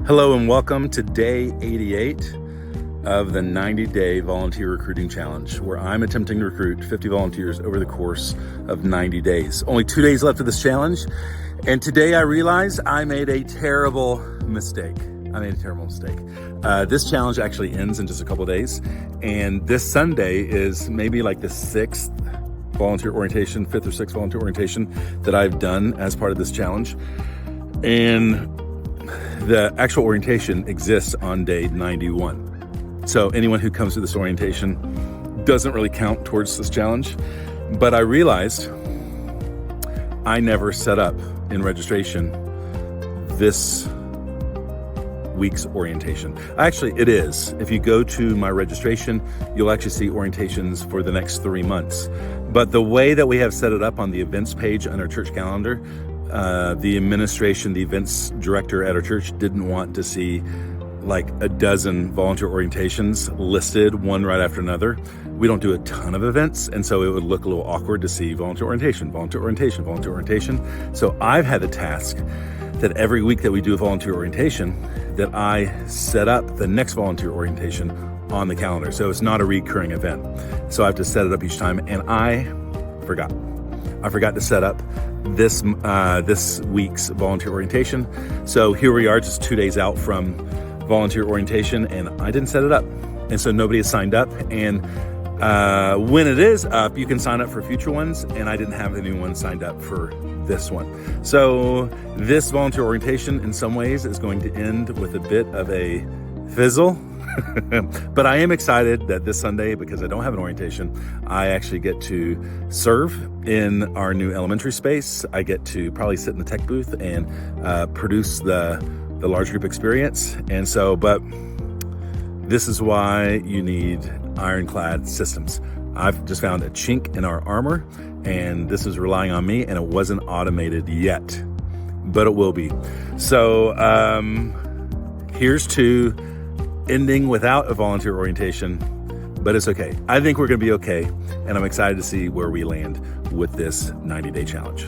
Hello and welcome to day 88 of the 90-day volunteer recruiting challenge, where I'm attempting to recruit 50 volunteers over the course of 90 days. Only 2 days left of this challenge, and today I realized I made a terrible mistake. This challenge actually ends in just a couple of days, and this Sunday is maybe like the fifth or sixth volunteer orientation that I've done as part of this challenge. And the actual orientation exists on day 91. So anyone who comes to this orientation doesn't really count towards this challenge. But I realized I never set up in registration this week's orientation. Actually, it is. If you go to my registration, you'll actually see orientations for the next 3 months. But the way that we have set it up on the events page on our church calendar, the administration, the events director at our church didn't want to see like a dozen volunteer orientations listed one right after another. We don't do a ton of events, and so it would look a little awkward to see volunteer orientation. So I've had the task that every week that we do a volunteer orientation, that I set up the next volunteer orientation on the calendar. So it's not a recurring event. So I have to set it up each time, and I forgot to set up this week's volunteer orientation. So here we are, just 2 days out from volunteer orientation, and I didn't set it up. And so nobody has signed up. And when it is up, you can sign up for future ones. And I didn't have anyone signed up for this one. So this volunteer orientation in some ways is going to end with a bit of a fizzle. But I am excited that this Sunday, because I don't have an orientation, I actually get to serve in our new elementary space. I get to probably sit in the tech booth and produce the large group experience. And so, but this is why you need ironclad systems. I've just found a chink in our armor, and this is relying on me, and it wasn't automated yet, but it will be. So here's to ending without a volunteer orientation, but it's okay. I think we're going to be okay, and I'm excited to see where we land with this 90-day challenge.